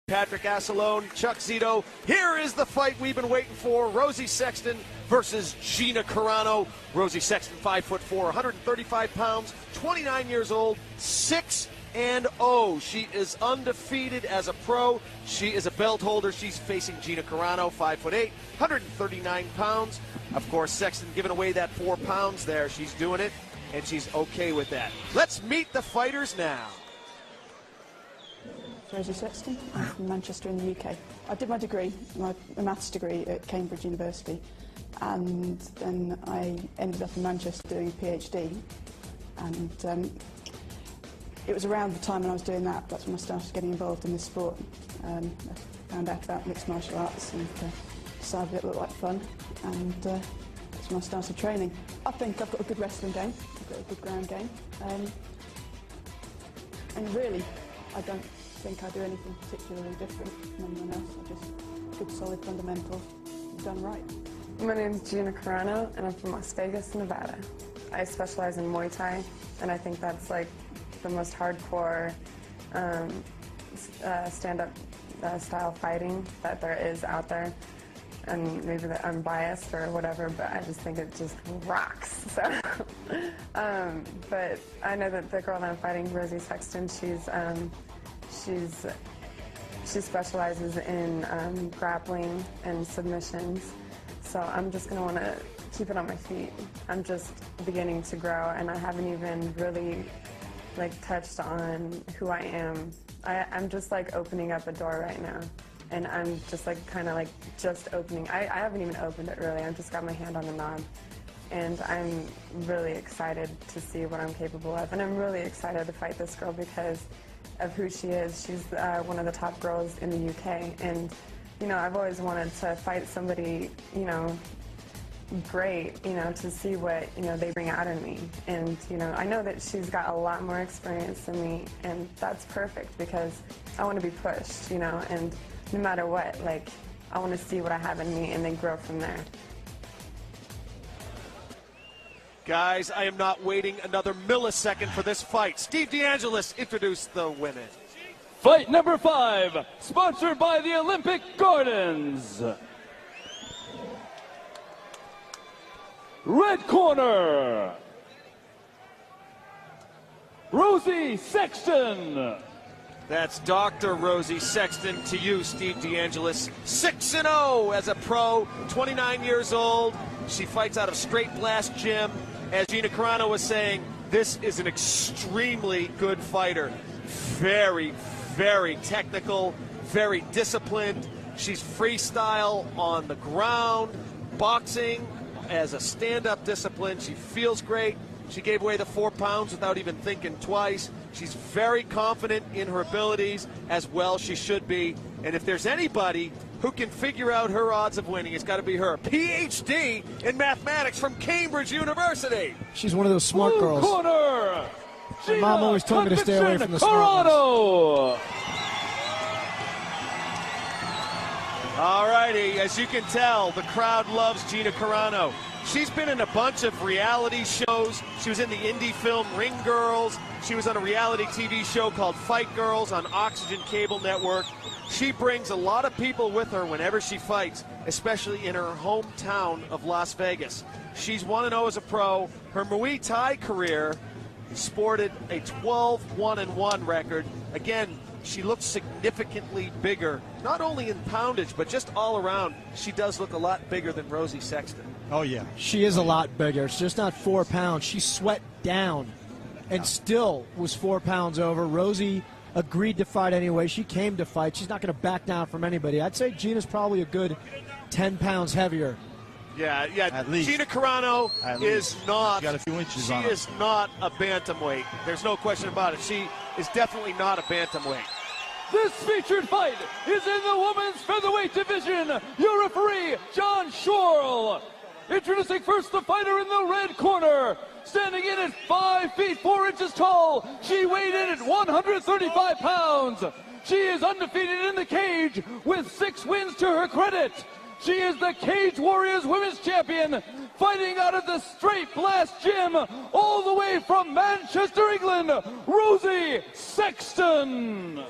Patrick Assalone, Chuck Zito. Here is the fight we've been waiting for. Rosi Sexton versus Gina Carano. Rosi Sexton, 5'4", 135 pounds, 29 years old, 6-0. She is undefeated as a pro. She is a belt holder. She's facing Gina Carano, 5'8", 139 pounds. Of course, Sexton giving away that 4 pounds there. She's doing it, and she's okay with that. Let's meet the fighters now. Rosi Sexton. I'm from Manchester in the UK. I did my degree, my maths degree at Cambridge University, and then I ended up in Manchester doing a PhD. And it was around the time when I was doing that's when I started getting involved in this sport. I found out about mixed martial arts and decided it looked like fun, and that's when I started training. I think I've got a good wrestling game, I've got a good ground game, and really, I don't think I do anything particularly different from anyone else. I just good solid fundamentals done right. My name is Gina Carano, and I'm from Las Vegas, Nevada. I specialize in Muay Thai, and I think that's like the most hardcore stand-up style fighting that there is out there. And maybe that I'm biased or whatever, but I just think it just rocks. So, but I know that the girl that I'm fighting, Rosi Sexton, she specializes in grappling and submissions. So I'm just going to want to keep it on my feet. I'm just beginning to grow, and I haven't even really touched on who I am. I'm just opening up a door right now, and I'm just just opening. I haven't even opened it really. I've just got my hand on the knob, and I'm really excited to see what I'm capable of, and I'm really excited to fight this girl because of who she is. She's one of the top girls in the UK, and I've always wanted to fight somebody great, to see what they bring out in me. And I know that she's got a lot more experience than me, and that's perfect because I want to be pushed, and no matter what, I want to see what I have in me and then grow from there. Guys, I am not waiting another millisecond for this fight. Steve DeAngelis, introduce the women. Fight number 5, sponsored by the Olympic Gardens. Red corner, Rosi Sexton. That's Dr. Rosi Sexton to you, Steve DeAngelis. 6-0 as a pro, 29 years old. She fights out of Straight Blast Gym. As Gina Carano was saying, this is an extremely good fighter. Very, very technical, very disciplined. She's freestyle on the ground, boxing as a stand-up discipline. She feels great. She gave away the 4 pounds without even thinking twice. She's very confident in her abilities, as well she should be. And if there's anybody who can figure out her odds of winning, it's got to be her. PhD in mathematics from Cambridge University. She's one of those smart girls. Corner, My mom always told me to stay away from the smart ones. All righty, as you can tell, the crowd loves Gina Carano. She's been in a bunch of reality shows. She was in the indie film Ring Girls. She was on a reality TV show called Fight Girls on Oxygen Cable Network. She brings a lot of people with her whenever she fights, especially in her hometown of Las Vegas. She's 1-0 as a pro. Her Muay Thai career sported a 12-1-1 record. Again, she looks significantly bigger, not only in poundage, but just all around. She does look a lot bigger than Rosi Sexton. Oh, yeah. She is a lot bigger. It's just not 4 pounds. She sweat down and still was 4 pounds over. Rosi agreed to fight anyway. She came to fight. She's not going to back down from anybody. I'd say Gina's probably a good 10 pounds heavier. Yeah. At least. Gina Carano is not. Got a few inches she on her. is not a bantamweight. There's no question about it. She is definitely not a bantamweight. This featured fight is in the women's featherweight division. Your referee, John Schorl. Introducing first the fighter in the red corner. Standing in at 5 feet 4 inches tall. She weighed in at 135 pounds. She is undefeated in the cage with 6 wins to her credit. She is the Cage Warriors Women's Champion, fighting out of the Straight Blast Gym, all the way from Manchester, England, Rosi Sexton.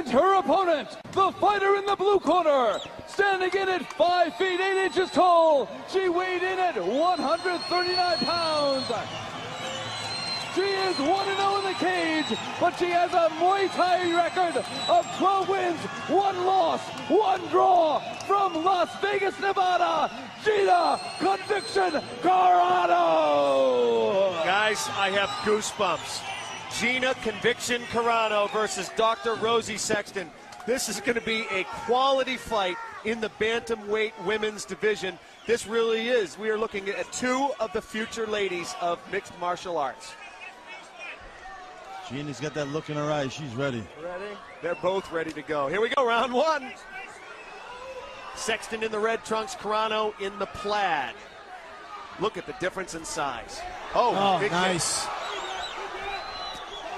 And her opponent, the fighter in the blue corner, standing in at 5 feet 8 inches tall. She weighed in at 139 pounds. She is 1-0 in the cage, but she has a Muay Thai record of 12 wins, 1 loss, 1 draw from Las Vegas, Nevada, Gina Conviction Carano. Guys, I have goosebumps. Gina Conviction Carano versus Dr. Rosi Sexton. This is going to be a quality fight in the bantamweight women's division. This really is. We are looking at 2 of the future ladies of mixed martial arts. Gina's got that look in her eyes. She's ready. Ready? They're both ready to go. Here we go, round 1. Sexton in the red trunks, Carano in the plaid. Look at the difference in size. Oh, big nice. Kick.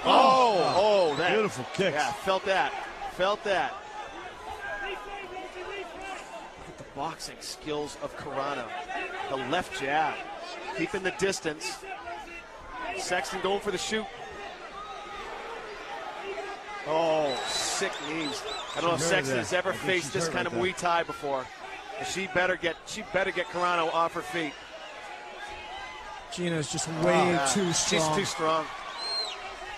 Oh, that. Beautiful kicks. Yeah, felt that. Felt that. Look at the boxing skills of Carano. The left jab, keeping the distance. Sexton going for the shoot. Oh, sick knees. I don't know if Sexton has ever faced this kind of Muay Thai before. She better get Carano off her feet. Gina's just way too strong. She's too strong.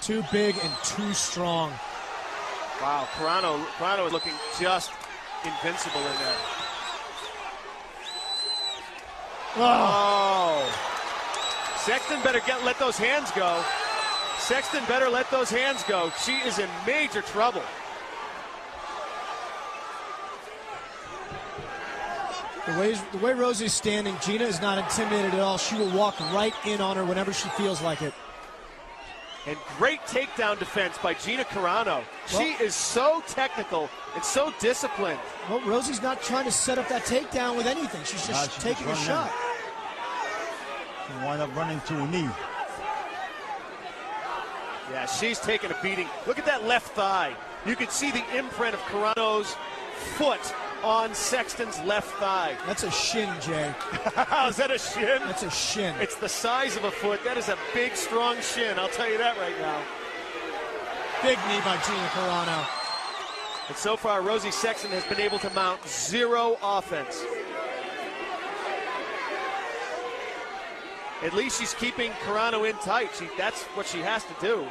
Too big and too strong. Wow, Carano is looking just invincible in there. Oh. Sexton better let those hands go. Sexton better let those hands go. She is in major trouble. The way Rosie's standing, Gina is not intimidated at all. She will walk right in on her whenever she feels like it. And great takedown defense by Gina Carano. She is so technical and so disciplined. Well, Rosie's not trying to set up that takedown with anything. She's just taking a shot. She'll wind up running to a knee. Yeah, she's taking a beating. Look at that left thigh. You can see the imprint of Carano's foot on Sexton's left thigh. That's a shin, Jay. Is that a shin? That's a shin. It's the size of a foot. That is a big, strong shin. I'll tell you that right now. Big knee by Gina Carano. And so far, Rosi Sexton has been able to mount 0 offense. At least she's keeping Carano in tight. That's what she has to do.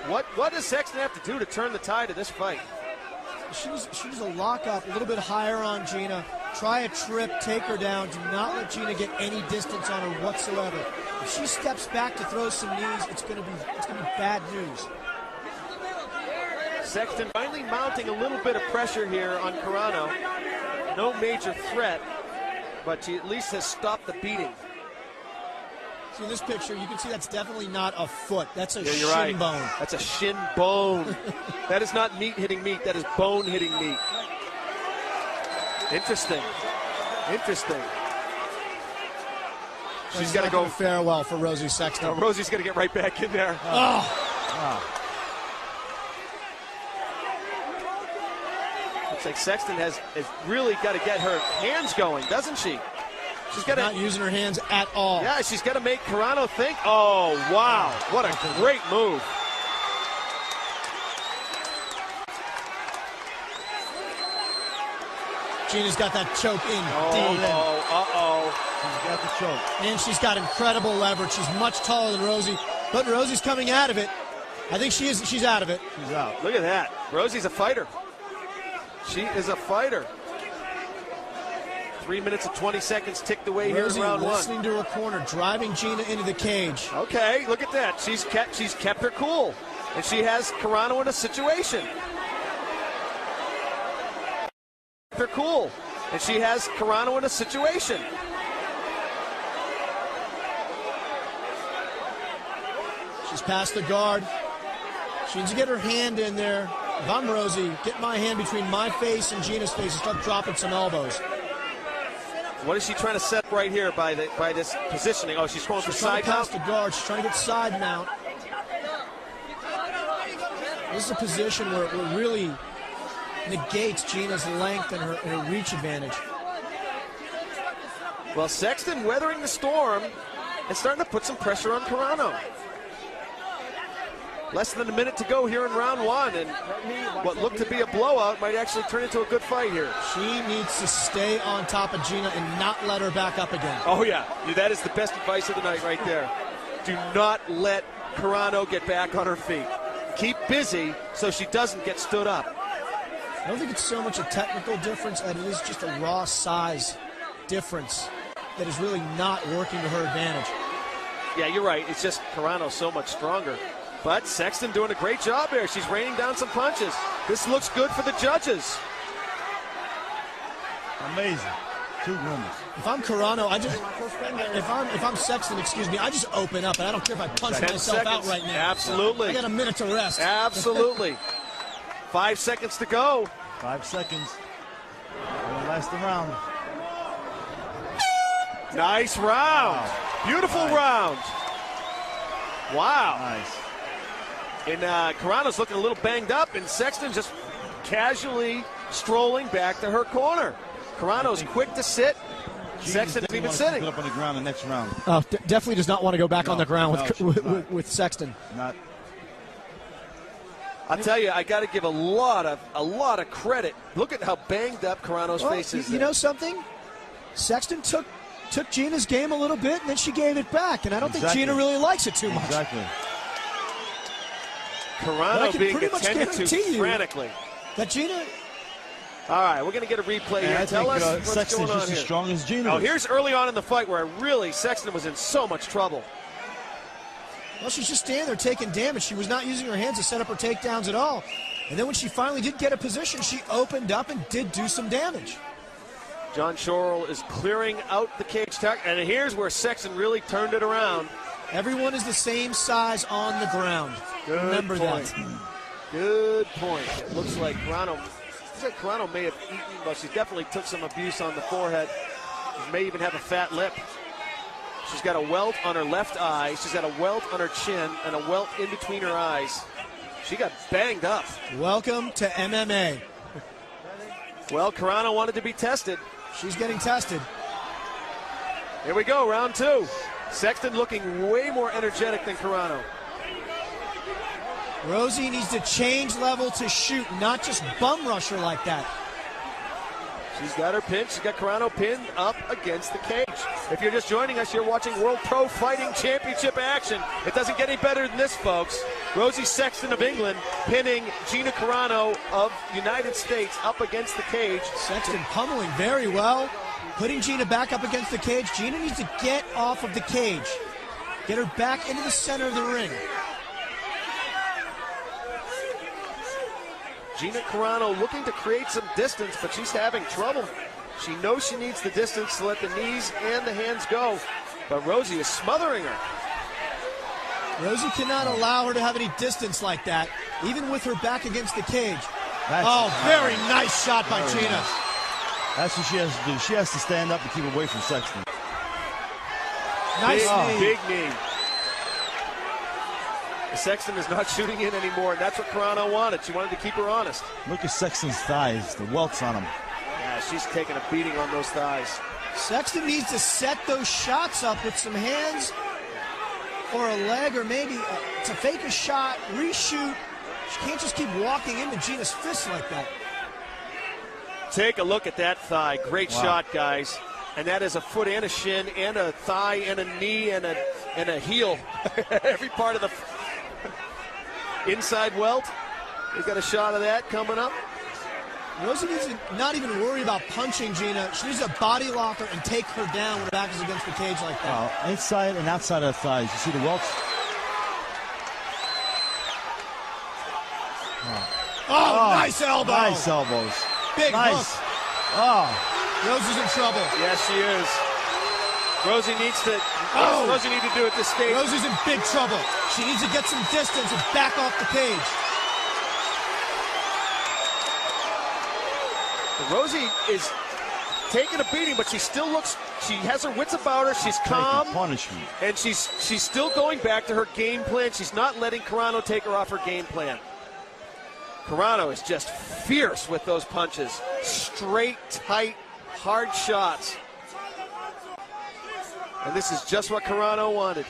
What does Sexton have to do to turn the tide of this fight? She needs to lock up a little bit higher on Gina. Try a trip, take her down. Do not let Gina get any distance on her whatsoever. If she steps back to throw some knees, it's going to be bad news. Sexton finally mounting a little bit of pressure here on Carano. No major threat, but she at least has stopped the beating. See, in this picture, you can see that's definitely not a foot. That's a shin right. bone. That's a shin bone. That is not meat hitting meat. That is bone hitting meat. Interesting. Interesting. She's got to go. Farewell for Rosi Sexton. No, Rosie's got to get right back in there. Looks like Sexton has really got to get her hands going, doesn't she? She's got not using her hands at all. Yeah, she's got to make Carano think. Oh, wow. What a great move. Gina's got that choke in deep. She's got the choke. And she's got incredible leverage. She's much taller than Rosi, but Rosie's coming out of it. I think she's out of it. She's out. Look at that. Rosie's a fighter. She is a fighter. 3 minutes and 20 seconds ticked away here in round 1. Listening to her corner, driving Gina into the cage. Okay, look at that. She's kept her cool, and she has Carano in a situation. Kept her cool, and she has Carano in a situation. She's past the guard. She needs to get her hand in there. If I'm Rosi, get my hand between my face and Gina's face and start dropping some elbows. What is she trying to set right here by this positioning? Oh, she's going for side mount. Past the guard. She's trying to get side mount. This is a position where it really negates Gina's length and her reach advantage. Well, Sexton weathering the storm and starting to put some pressure on Carano. Less than a minute to go here in round one, and what looked to be a blowout might actually turn into a good fight here. She needs to stay on top of Gina and not let her back up again. Oh, yeah. That is the best advice of the night right there. Do not let Carano get back on her feet. Keep busy so she doesn't get stood up. I don't think it's so much a technical difference as it is just a raw size difference that is really not working to her advantage. Yeah, you're right. It's just Carano's so much stronger. But Sexton doing a great job here. She's raining down some punches. This looks good for the judges. Amazing. 2 winners. If I'm Carano, if I'm Sexton, excuse me, I just open up, and I don't care if I punch myself out right now. Absolutely. I got a minute to rest. Absolutely. 5 seconds to go. 5 seconds. Gonna last the round. Nice round. Wow. Beautiful Nice. round. Wow. Nice. And Carano's looking a little banged up, and Sexton just casually strolling back to her corner. Carano's quick to sit. Sexton isn't even sitting. Put up on the ground the next round. Definitely does not want to go back on the ground no, with Sexton. Not. I'll tell you, I got to give a lot of credit. Look at how banged up Carano's face is. You know something? Sexton took Gina's game a little bit, and then she gave it back, and I don't think Gina really likes it too much. Exactly. Carano being attended to frantically. That Gina... All right, we're going to get a replay here. I Tell think, us what's Sexton's going on just here. as strong as Gina. Oh, here's early on in the fight where really Sexton was in so much trouble. Well, she's just standing there taking damage. She was not using her hands to set up her takedowns at all. And then when she finally did get a position, she opened up and did do some damage. John Shorrell is clearing out the cage tuck, and here's where Sexton really turned it around. Everyone is the same size on the ground. Good Remember point. that. Good point. It looks like Carano may have eaten, but she definitely took some abuse on the forehead. She may even have a fat lip. She's got a welt on her left eye. She's got a welt on her chin and a welt in between her eyes. She got banged up. Welcome to MMA. Well, Carano wanted to be tested. She's getting tested. Here we go, round 2. Sexton looking way more energetic than Carano. Rosi needs to change level to shoot, not just bum rush her like that. She's got her pinned. She's got Carano pinned up against the cage. If you're just joining us, you're watching World Pro Fighting Championship action. It doesn't get any better than this, folks. Rosi Sexton of England pinning Gina Carano of United States up against the cage. Sexton pummeling very well, putting Gina back up against the cage. Gina needs to get off of the cage, get her back into the center of the ring. Gina Carano looking to create some distance, but she's having trouble. She knows she needs the distance to let the knees and the hands go, but Rosi is smothering her. Rosi cannot allow her to have any distance like that, even with her back against the cage. That's very nice shot by Gina. Nice. That's what she has to do. She has to stand up and keep away from Sexton. Nice knee. Big knee. Sexton is not shooting in anymore, and that's what Carano wanted. She wanted to keep her honest. Look at Sexton's thighs, the welts on them. Yeah, she's taking a beating on those thighs. Sexton needs to set those shots up with some hands or a leg, or maybe to fake a shot, reshoot. She can't just keep walking into Gina's fists like that. Take a look at that thigh. Great shot, guys. And that is a foot and a shin and a thigh and a knee and a heel. Every part of the inside welt. We've got a shot of that coming up. Rosi needs to not even worry about punching Gina. She needs to body lock her and take her down when her back is against the cage like that. Inside and outside of the thighs. You see the welts? Nice elbow. Nice elbows. Big hook. Oh. Rosie's in trouble. Yes, she is. Rosi needs to. Rosi need to do at this stage. Rosie's in big trouble. She needs to get some distance and back off the cage. Rosi is taking a beating, but she still looks. She has her wits about her. She's calm, Punishment. and she's still going back to her game plan. She's not letting Carano take her off her game plan. Carano is just fierce with those punches. Straight, tight, hard shots. And this is just what Carano wanted.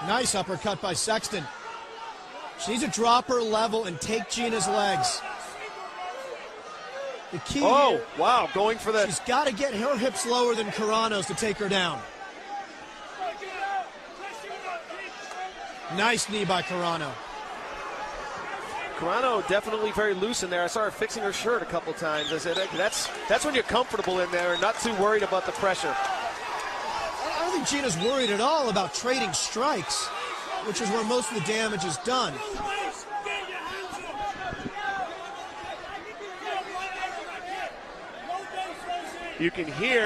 Nice uppercut by Sexton. She needs to drop her level and take Gina's legs. The key here, wow, going for that. she's got to get her hips lower than Carano's to take her down. Nice knee by Carano. Carano definitely very loose in there. I saw her fixing her shirt a couple times. I said, that's when you're comfortable in there and not too worried about the pressure. I don't think Gina's worried at all about trading strikes, which is where most of the damage is done. You can hear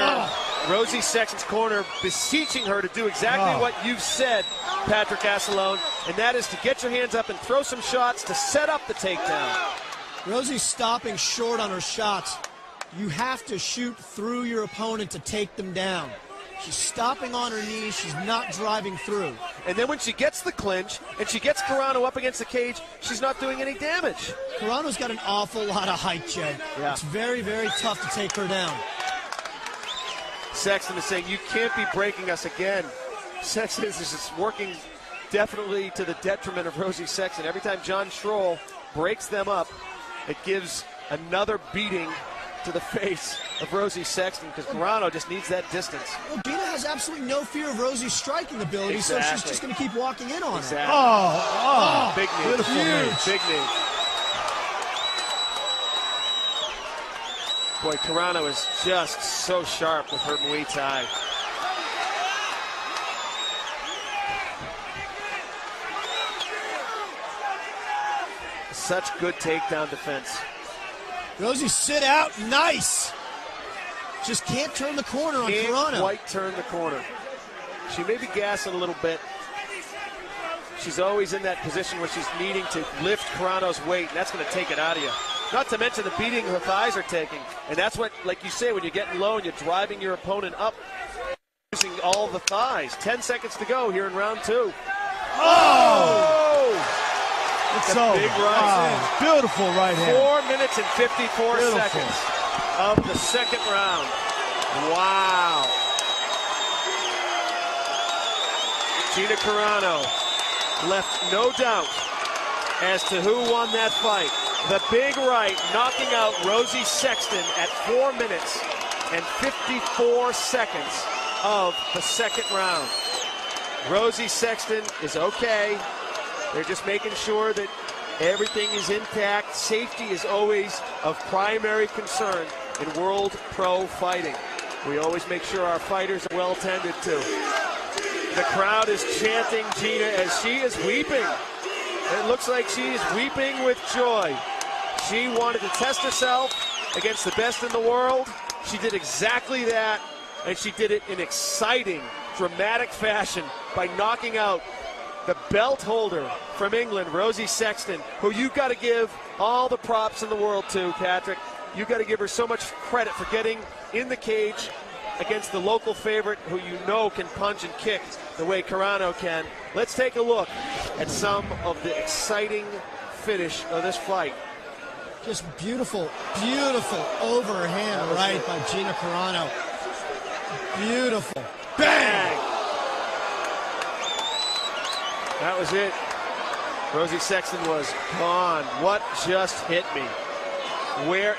Rosi Sexton's corner beseeching her to do exactly what you've said, Patrick Asselone, and that is to get your hands up and throw some shots to set up the takedown. Rosie's stopping short on her shots. You have to shoot through your opponent to take them down. She's stopping on her knees. She's not driving through. And then when she gets the clinch and she gets Carano up against the cage, she's not doing any damage. Carano's got an awful lot of height, Jay. Yeah. It's very, very tough to take her down. Sexton is saying, you can't be breaking us again. Sexton is just working definitely to the detriment of Rosi Sexton. Every time John Schroll breaks them up, it gives another beating to the face of Rosi Sexton because Carano just needs that distance. Well, Gina has absolutely no fear of Rosie's striking ability, so she's just going to keep walking in on her. Big knee. Huge. Big knee. Boy, Carano is just so sharp with her Muay Thai. Such good takedown defense. Rosie, sit out. Nice. Just can't turn the corner on Carano. Can't quite turn the corner. She may be gassing a little bit. She's always in that position where she's needing to lift Carano's weight, and that's going to take it out of you. Not to mention the beating her thighs are taking. And that's what, like you say, when you're getting low and you're driving your opponent up, using all the thighs. 10 seconds to go here in round 2. It's over. Big right. Beautiful right hand. 4 minutes and 54 seconds of the second round. Wow. Gina Carano left no doubt as to who won that fight. The big right knocking out Rosi Sexton at 4 minutes and 54 seconds of the second round. Rosi Sexton is okay. They're just making sure that everything is intact. Safety is always of primary concern in world pro fighting. We always make sure our fighters are well tended to. The crowd is chanting Gina as she is weeping. It looks like she is weeping with joy. She wanted to test herself against the best in the world. She did exactly that, and she did it in exciting, dramatic fashion by knocking out the belt holder from England, Rosi Sexton, who you got to give all the props in the world to, Patrick. You got to give her so much credit for getting in the cage against the local favorite who you know can punch and kick the way Carano can. Let's take a look at some of the exciting finish of this fight. Just beautiful, beautiful overhand right by Gina Carano. Beautiful. Bang! That was it. Rosi Sexton was gone. What just hit me? Where